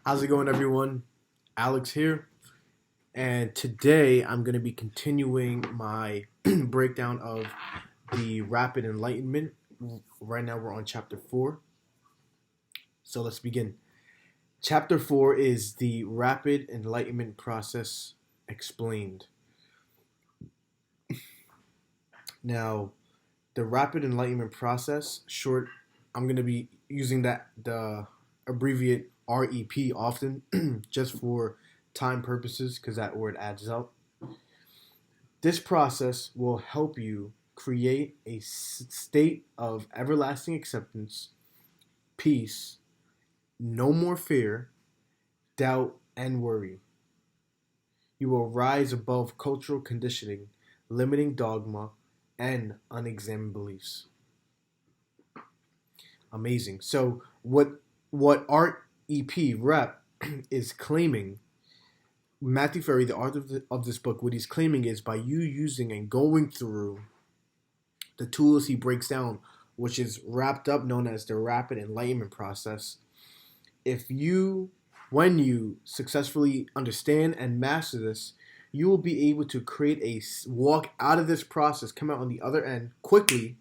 How's it going, everyone? Alex here, and today I'm going to be continuing my breakdown of the Rapid Enlightenment. Right now, we're on chapter 4, so let's begin. Chapter 4 is the Rapid Enlightenment Process Explained. Now, the Rapid Enlightenment Process, short, I'm going to be using the abbreviate REP often, just for time purposes, because that word adds up. This process will help you create a state of everlasting acceptance, peace, no more fear, doubt, and worry. You will rise above cultural conditioning, limiting dogma, and unexamined beliefs. Amazing. So what Art EP Rep is claiming, Matthew Ferry, the author of this book, what he's claiming is by you using and going through the tools he breaks down, which is wrapped up known as the Rapid Enlightenment Process, when you successfully understand and master this, you will be able to walk out of this process, come out on the other end quickly,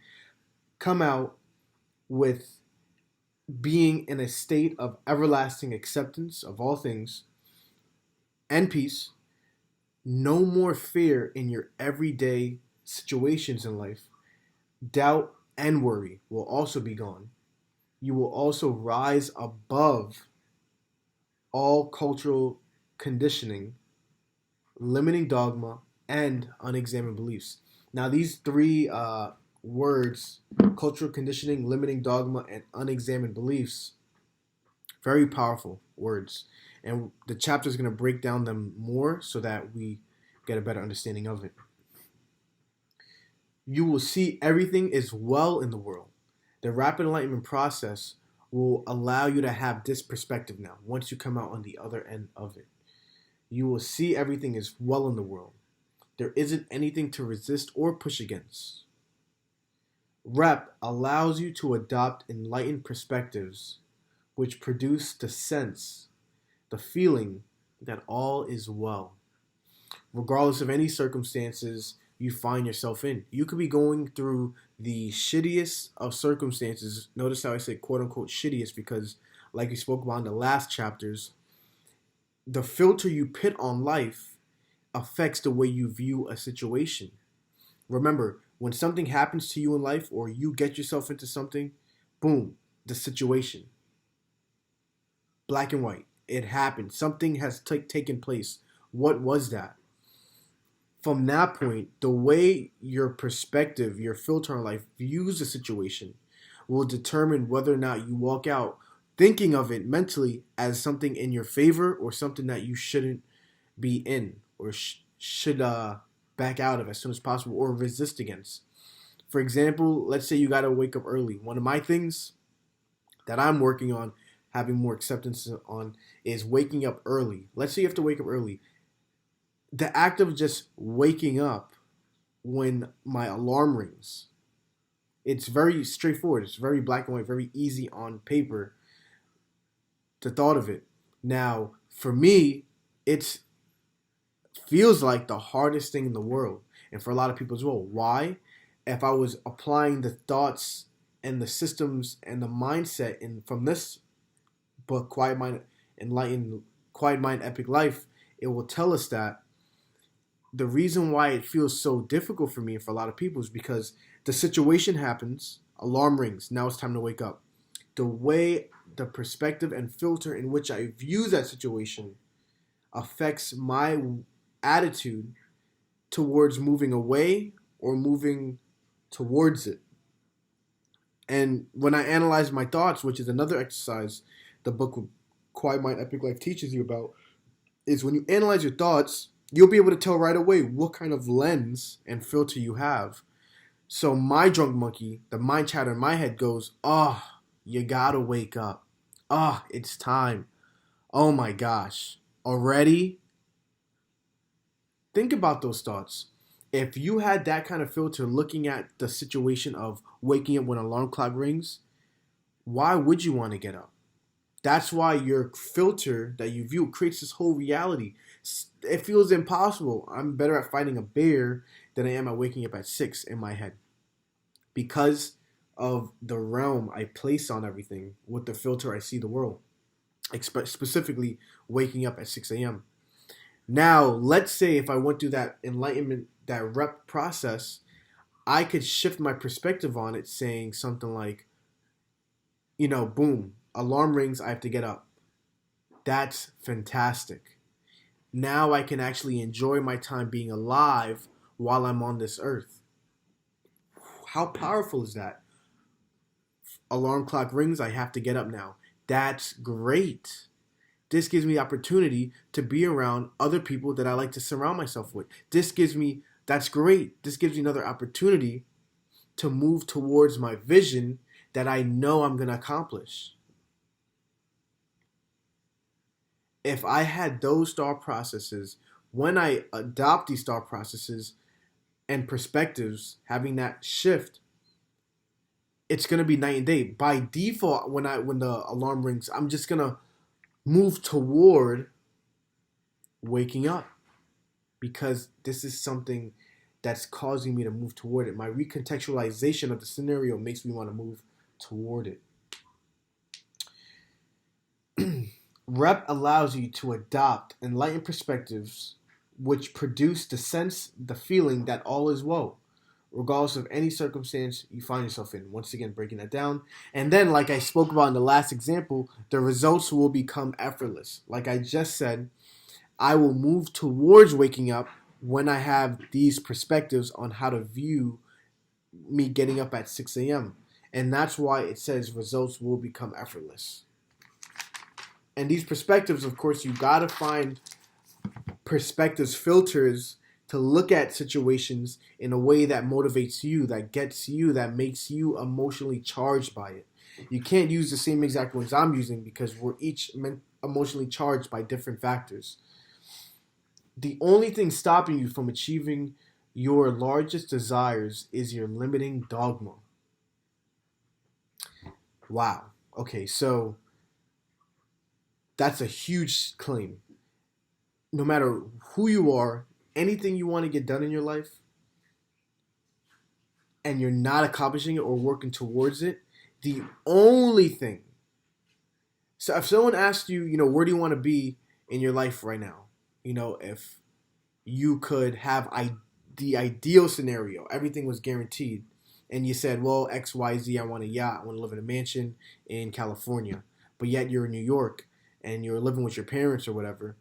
come out with being in a state of everlasting acceptance of all things and peace, no more fear in your everyday situations in life. Doubt and worry will also be gone. You will also rise above all cultural conditioning, limiting dogma, and unexamined beliefs. Now, these three words, cultural conditioning, limiting dogma, and unexamined beliefs, very powerful words. And the chapter is going to break down them more so that we get a better understanding of it. You will see everything is well in the world. The Rapid Enlightenment process will allow you to have this perspective now once you come out on the other end of it. You will see everything is well in the world. There isn't anything to resist or push against. Rep allows you to adopt enlightened perspectives which produce the sense, the feeling that all is well, regardless of any circumstances you find yourself in. You could be going through the shittiest of circumstances. Notice how I say quote unquote shittiest because, like we spoke about in the last chapters, the filter you put on life affects the way you view a situation. Remember, when something happens to you in life or you get yourself into something, boom, the situation. Black and white. It happened. Something has taken place. What was that? From that point, the way your perspective, your filter on life views the situation will determine whether or not you walk out thinking of it mentally as something in your favor or something that you shouldn't be in or should back out of as soon as possible or resist against. For example, let's say you got to wake up early. One of my things that I'm working on having more acceptance on is waking up early. Let's say you have to wake up early. The act of just waking up when my alarm rings, it's very straightforward. It's very black and white, very easy on paper, the thought of it. Now, for me, it feels like the hardest thing in the world. And for a lot of people as well. Why? If I was applying the thoughts and the systems and the mindset from this book, Quiet Mind, Epic Life, it will tell us that the reason why it feels so difficult for me and for a lot of people is because the situation happens, alarm rings, now it's time to wake up. The perspective and filter in which I view that situation affects my attitude towards moving away or moving towards it. And when I analyze my thoughts, which is another exercise the book Quiet Mind Epic Life teaches you about, is when you analyze your thoughts, you'll be able to tell right away what kind of lens and filter you have. So my drunk monkey, the mind chatter in my head goes, oh, you gotta wake up. Oh, it's time. Oh my gosh. Already? Think about those thoughts. If you had that kind of filter looking at the situation of waking up when an alarm clock rings, why would you want to get up? That's why your filter that you view creates this whole reality. It feels impossible. I'm better at fighting a bear than I am at waking up at 6 in my head because of the realm I place on everything with the filter I see the world, specifically waking up at 6 a.m. Now, let's say if I went through that enlightenment, that rep process, I could shift my perspective on it, saying something like, boom, alarm rings, I have to get up. That's fantastic. Now I can actually enjoy my time being alive while I'm on this earth. How powerful is that? Alarm clock rings, I have to get up now. That's great. This gives me the opportunity to be around other people that I like to surround myself with. That's great. This gives me another opportunity to move towards my vision that I know I'm going to accomplish. If I had those thought processes, when I adopt these thought processes and perspectives, having that shift, it's going to be night and day. By default, when the alarm rings, I'm just going to move toward waking up because this is something that's causing me to move toward it. My recontextualization of the scenario makes me want to move toward it. Rep allows you to adopt enlightened perspectives which produce the feeling that all is well, regardless of any circumstance you find yourself in. Once again, breaking that down. And then, like I spoke about in the last example, the results will become effortless. Like I just said, I will move towards waking up when I have these perspectives on how to view me getting up at 6 a.m. And that's why it says results will become effortless. And these perspectives, of course, you got to find perspectives, filters to look at situations in a way that motivates you, that gets you, that makes you emotionally charged by it. You can't use the same exact ones I'm using because we're each emotionally charged by different factors. The only thing stopping you from achieving your largest desires is your limiting dogma. Wow. Okay, so that's a huge claim. No matter who you are, anything you want to get done in your life, and you're not accomplishing it or working towards it, the only thing. So if someone asks you, where do you want to be in your life right now? If you could have the ideal scenario, everything was guaranteed, and you said, well, X, Y, Z, I want a yacht, I want to live in a mansion in California, but yet you're in New York and you're living with your parents or whatever,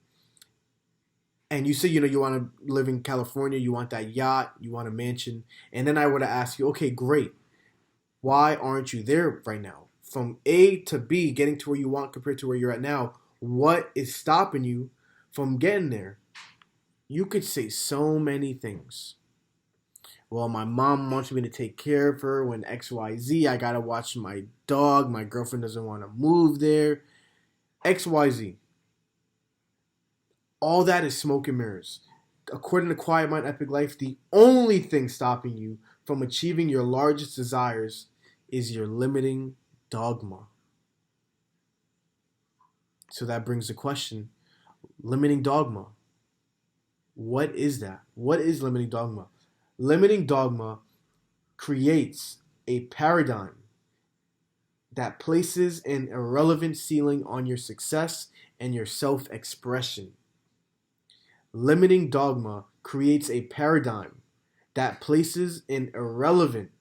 and you say, you want to live in California, you want that yacht, you want a mansion, and then I were to ask you, okay, great, why aren't you there right now? From A to B, getting to where you want compared to where you're at now, what is stopping you from getting there? You could say so many things. Well, my mom wants me to take care of her when XYZ. I gotta watch my dog. My girlfriend doesn't want to move there. XYZ. All that is smoke and mirrors. According to Quiet Mind Epic Life, the only thing stopping you from achieving your largest desires is your limiting dogma. So that brings the question, limiting dogma. What is that? What is limiting dogma? Limiting dogma creates a paradigm that places an irrelevant ceiling on your success and your self-expression. Limiting dogma creates a paradigm that places an irrelevant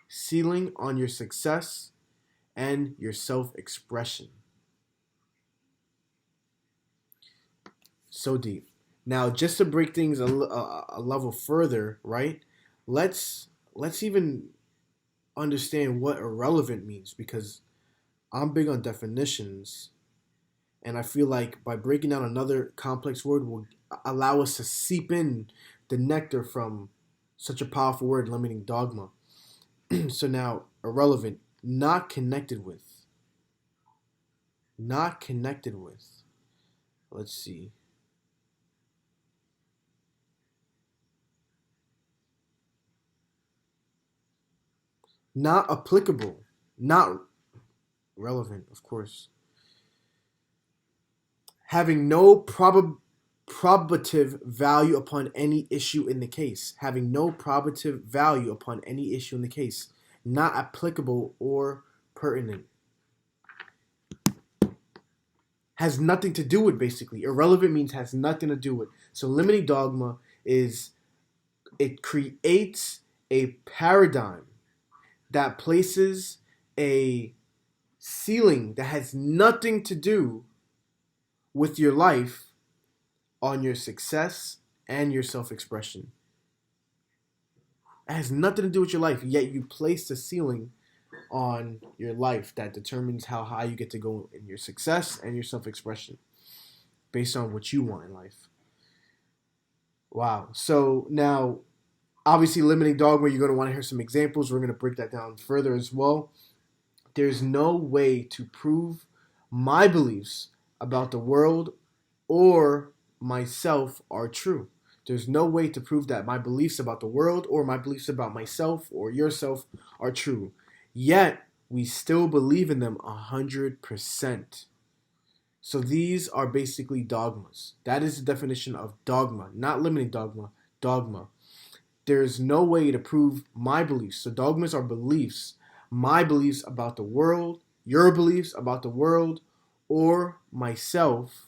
ceiling on your success and your self-expression. So deep. Now, just to break things a level further, right? Let's even understand what irrelevant means because I'm big on definitions, and I feel like by breaking down another complex word will allow us to seep in the nectar from such a powerful word, limiting dogma. So now, irrelevant, not connected with. Not connected with. Let's see. Not applicable. Not relevant, of course. Having no probative value upon any issue in the case. Having no probative value upon any issue in the case. Not applicable or pertinent. Has nothing to do with, basically. Irrelevant means has nothing to do with. So limiting dogma is, it creates a paradigm that places a ceiling that has nothing to do with your life on your success and your self-expression. It has nothing to do with your life, yet you place the ceiling on your life that determines how high you get to go in your success and your self-expression based on what you want in life. Wow. So now, obviously, limiting dogma, you're going to want to hear some examples. We're going to break that down further as well. There's no way to prove my beliefs about the world or myself are true. There's no way to prove that my beliefs about the world or my beliefs about myself or yourself are true. Yet, we still believe in them 100%. So these are basically dogmas. That is the definition of dogma, not limiting dogma, dogma. There's no way to prove my beliefs. So dogmas are beliefs. My beliefs about the world, your beliefs about the world, or myself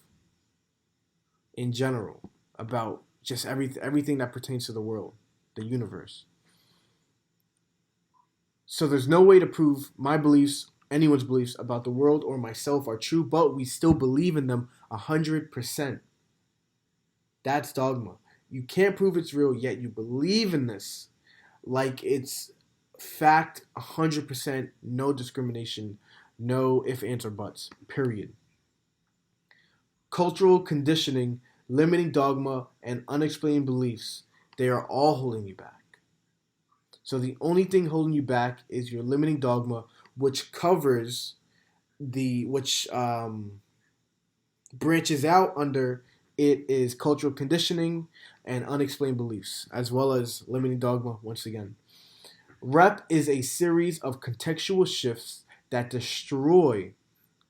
in general, about just everything that pertains to the world, the universe. So there's no way to prove my beliefs, anyone's beliefs about the world or myself are true, but we still believe in them 100%. That's dogma. You can't prove it's real, yet you believe in this like it's fact, 100%, no discrimination, no ifs, ands, or buts, period. Cultural conditioning, limiting dogma, and unexplained beliefs, they are all holding you back. So the only thing holding you back is your limiting dogma, which covers which branches out under it is cultural conditioning and unexplained beliefs, as well as limiting dogma once again. Rep is a series of contextual shifts that destroy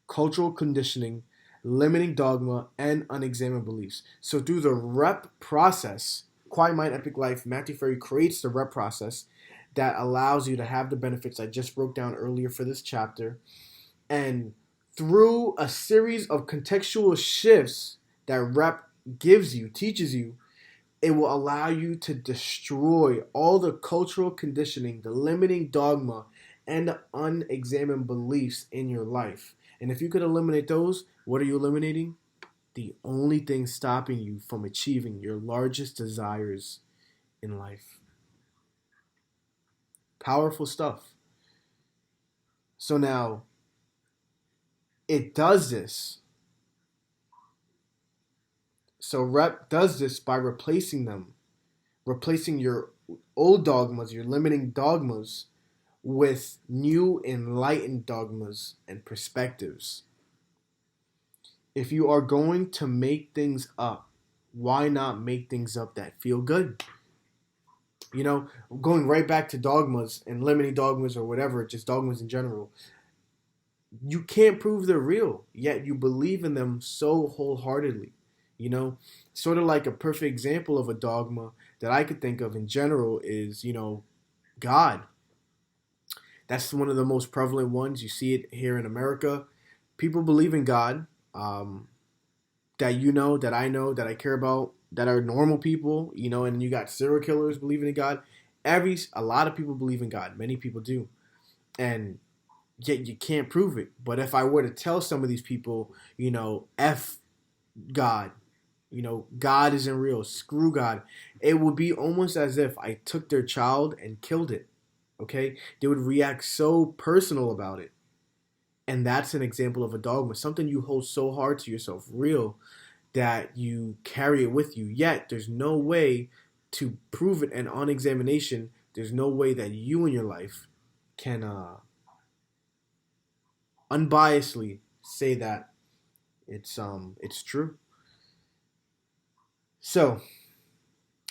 cultural conditioning, limiting dogma, and unexamined beliefs. So through the rep process, Quiet Mind, Epic Life, Matthew Ferry creates the rep process that allows you to have the benefits I just broke down earlier for this chapter. And through a series of contextual shifts that rep gives you, teaches you, it will allow you to destroy all the cultural conditioning, the limiting dogma, and the unexamined beliefs in your life. And if you could eliminate those, what are you eliminating? The only thing stopping you from achieving your largest desires in life. Powerful stuff. So now, it does this. So rep does this by replacing them. Replacing your old dogmas, your limiting dogmas, with new enlightened dogmas and perspectives. If you are going to make things up, why not make things up that feel good? You know, going right back to dogmas and limiting dogmas or whatever, just dogmas in general. You can't prove they're real, yet you believe in them so wholeheartedly. You know, sort of like a perfect example of a dogma that I could think of in general is, God. That's one of the most prevalent ones. You see it here in America. People believe in God, that that I know, that I care about, that are normal people, and you got serial killers believing in God. A lot of people believe in God. Many people do. And yet you can't prove it. But if I were to tell some of these people, F God, God isn't real, screw God, it would be almost as if I took their child and killed it. Okay? They would react so personal about it. And that's an example of a dogma, something you hold so hard to yourself, real, that you carry it with you. Yet there's no way to prove it, and on examination, there's no way that you in your life can unbiasedly say that it's true. So,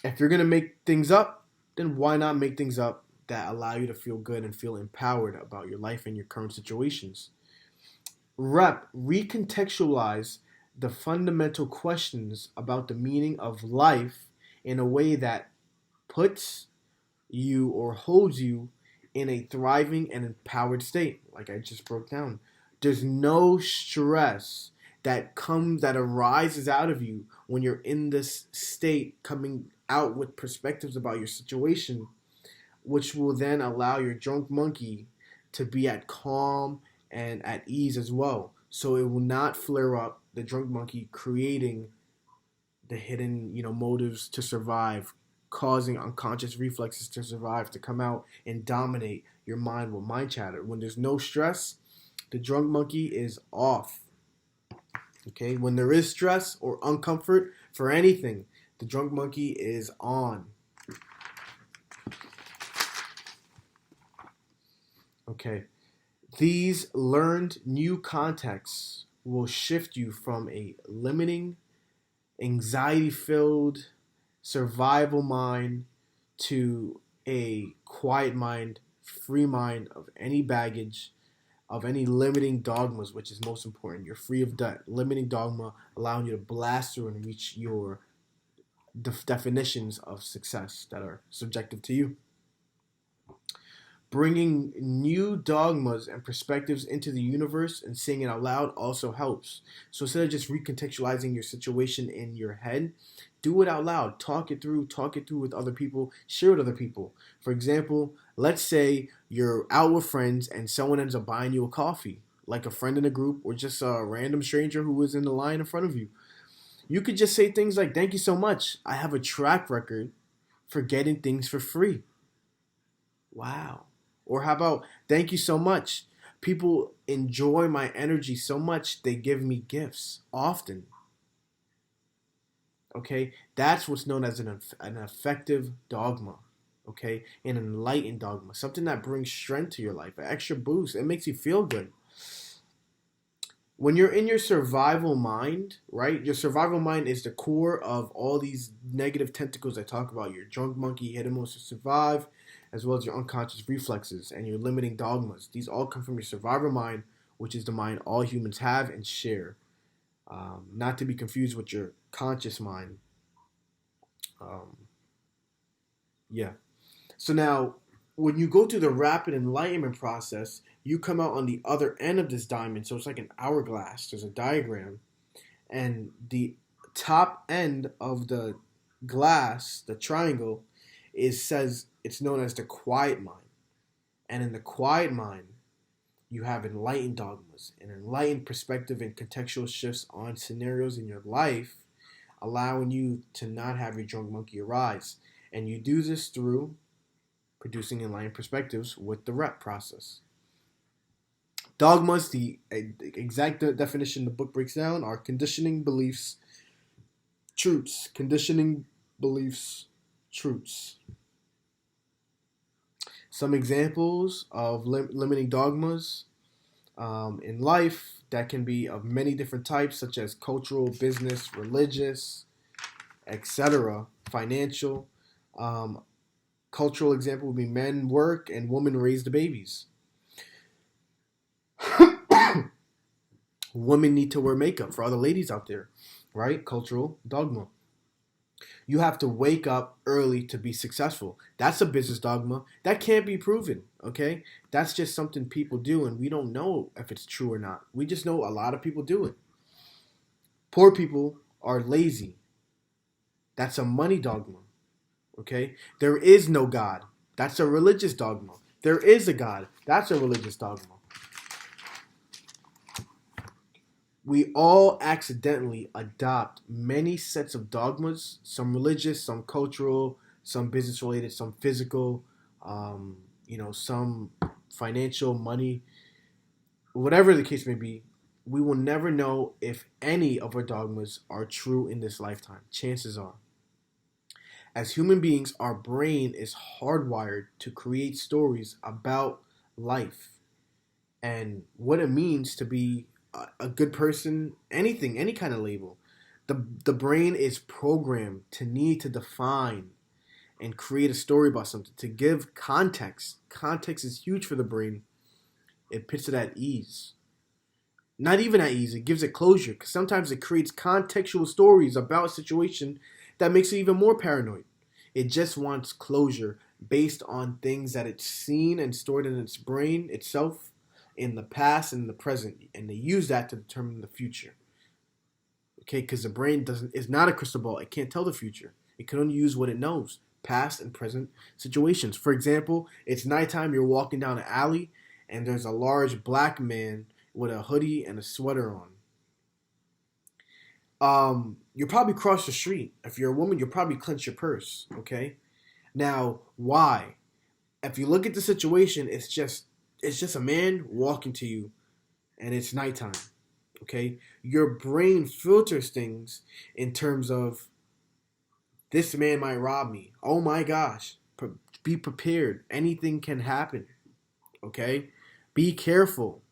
if you're gonna make things up, then why not make things up that allow you to feel good and feel empowered about your life and your current situations? Recontextualize the fundamental questions about the meaning of life in a way that puts you or holds you in a thriving and empowered state, like I just broke down. There's no stress that arises out of you when you're in this state, coming out with perspectives about your situation, which will then allow your drunk monkey to be at calm and at ease as well. So it will not flare up, the drunk monkey creating the hidden, motives to survive, causing unconscious reflexes to survive, to come out and dominate your mind with mind chatter. When there's no stress, the drunk monkey is off. Okay, when there is stress or uncomfort for anything, the drunk monkey is on. Okay, these learned new contexts will shift you from a limiting, anxiety-filled survival mind to a quiet mind, free mind of any baggage, of any limiting dogmas, which is most important. You're free of that limiting dogma, allowing you to blast through and reach your definitions of success that are subjective to you. Bringing new dogmas and perspectives into the universe and saying it out loud also helps. So instead of just recontextualizing your situation in your head, do it out loud. Talk it through with other people, share with other people. For example, let's say you're out with friends and someone ends up buying you a coffee, like a friend in a group or just a random stranger who was in the line in front of you. You could just say things like, "Thank you so much. I have a track record for getting things for free." Wow. Or how about, "Thank you so much. People enjoy my energy so much they give me gifts often." Okay, that's what's known as an effective dogma. Okay, an enlightened dogma, something that brings strength to your life, an extra boost. It makes you feel good. When you're in your survival mind, right? Your survival mind is the core of all these negative tentacles I talk about. Your drunk monkey, hidden most to survive, as well as your unconscious reflexes and your limiting dogmas. These all come from your survival mind, which is the mind all humans have and share. Not to be confused with your conscious mind. Yeah. So now, when you go through the rapid enlightenment process, you come out on the other end of this diamond. So it's like an hourglass. There's a diagram. And the top end of the glass, the triangle, says it's known as the quiet mind. And in the quiet mind, you have enlightened dogmas, an enlightened perspective and contextual shifts on scenarios in your life, allowing you to not have your drunk monkey arise. And you do this through producing enlightened perspectives with the rep process. Dogmas, the exact definition the book breaks down, are conditioning beliefs, truths. Conditioning beliefs, truths. Some examples of limiting dogmas in life that can be of many different types, such as cultural, business, religious, etc., financial. Cultural example would be men work and women raise the babies. Women need to wear makeup for all the ladies out there, right? Cultural dogma. You have to wake up early to be successful. That's a business dogma. That can't be proven, okay? That's just something people do, and we don't know if it's true or not. We just know a lot of people do it. Poor people are lazy. That's a money dogma, okay? There is no God. That's a religious dogma. There is a God. That's a religious dogma. We all accidentally adopt many sets of dogmas, some religious, some cultural, some business related, some physical, some financial, money, whatever the case may be. We will never know if any of our dogmas are true in this lifetime. Chances are. As human beings, our brain is hardwired to create stories about life and what it means to be a good person, anything, any kind of label. The brain is programmed to need to define and create a story about something, to give context. Context is huge for the brain. It puts it at ease. Not even at ease. It gives it closure because sometimes it creates contextual stories about a situation that makes it even more paranoid. It just wants closure based on things that it's seen and stored in its brain itself in the past and in the present, and they use that to determine the future. Okay, because the brain doesn't is not a crystal ball. It can't tell the future. It can only use what it knows, past and present situations. For example, it's nighttime. You're walking down an alley, and there's a large black man with a hoodie and a sweater on. You'll probably cross the street. If you're a woman, you'll probably clench your purse. Okay. Now, why? If you look at the situation, it's just a man walking to you, and it's nighttime. Okay, your brain filters things in terms of this man might rob me. Oh my gosh, be prepared. Anything can happen. Okay, be careful.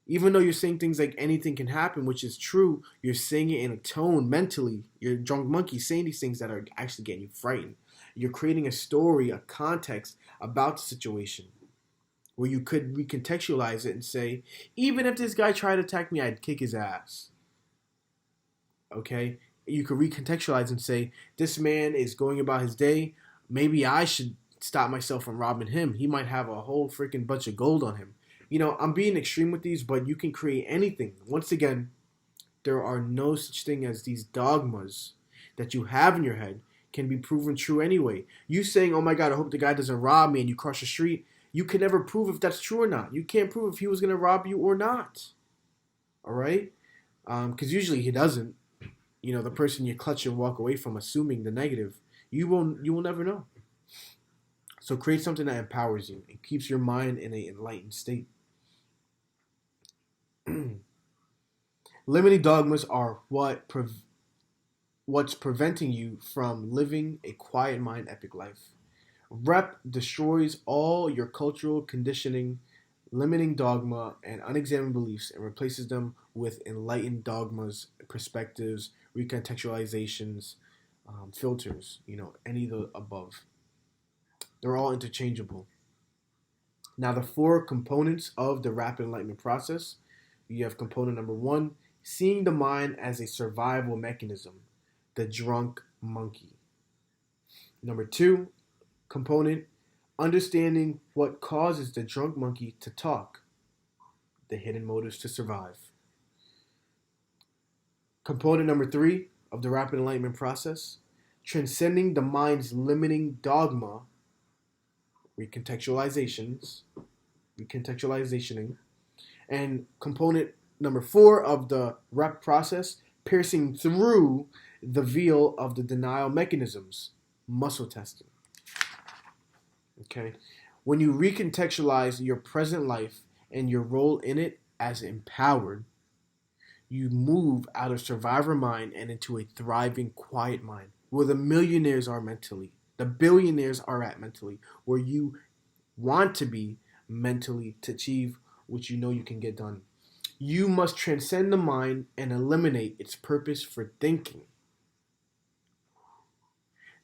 Even though you're saying things like anything can happen, which is true, you're saying it in a tone mentally. You're a drunk monkey saying these things that are actually getting you frightened. You're creating a story, a context about the situation where you could recontextualize it and say, even if this guy tried to attack me, I'd kick his ass. Okay? You could recontextualize and say, this man is going about his day. Maybe I should stop myself from robbing him. He might have a whole freaking bunch of gold on him. I'm being extreme with these, but you can create anything. Once again, there are no such thing as these dogmas that you have in your head can be proven true anyway. You saying, oh my God, I hope the guy doesn't rob me, and you cross the street, you can never prove if that's true or not. You can't prove if he was going to rob you or not. All right? Because usually he doesn't. The person you clutch and walk away from, assuming the negative, you will never know. So create something that empowers you and keeps your mind in an enlightened state. Limiting dogmas are what's preventing you from living a quiet mind epic life. Rep destroys all your cultural conditioning, limiting dogma, and unexamined beliefs and replaces them with enlightened dogmas, perspectives, recontextualizations, filters, any of the above. They're all interchangeable. Now, the 4 components of the rapid enlightenment process. You have component number 1, seeing the mind as a survival mechanism, the drunk monkey. Number 2, component, understanding what causes the drunk monkey to talk, the hidden motives to survive. Component number 3 of the rapid enlightenment process, transcending the mind's limiting dogma, recontextualizationing. And component number 4 of the rep process, piercing through the veil of the denial mechanisms, muscle testing. Okay? When you recontextualize your present life and your role in it as empowered, you move out of survivor mind and into a thriving, quiet mind, where the millionaires are mentally, the billionaires are at mentally, where you want to be mentally to achieve what you know you can get done. You must transcend the mind and eliminate its purpose for thinking.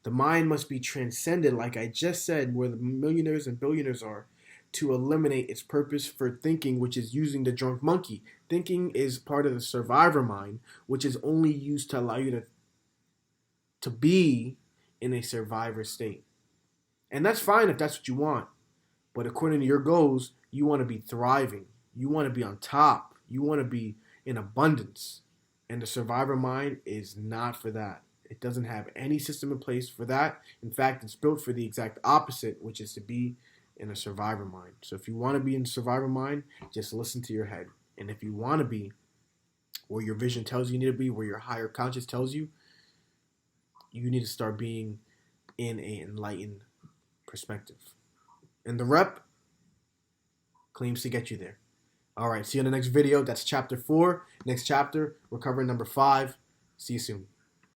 The mind must be transcended, like I just said, where the millionaires and billionaires are, to eliminate its purpose for thinking, which is using the drunk monkey. Thinking is part of the survivor mind, which is only used to allow you to be in a survivor state. And that's fine if that's what you want. But according to your goals, you want to be thriving. You want to be on top. You want to be in abundance. And the survivor mind is not for that. It doesn't have any system in place for that. In fact, it's built for the exact opposite, which is to be in a survivor mind. So if you want to be in survivor mind, just listen to your head. And if you want to be where your vision tells you need to be, where your higher conscious tells you, you need to start being in an enlightened perspective. And the rep claims to get you there. All right, see you in the next video. That's chapter 4. Next chapter, we're covering number 5. See you soon.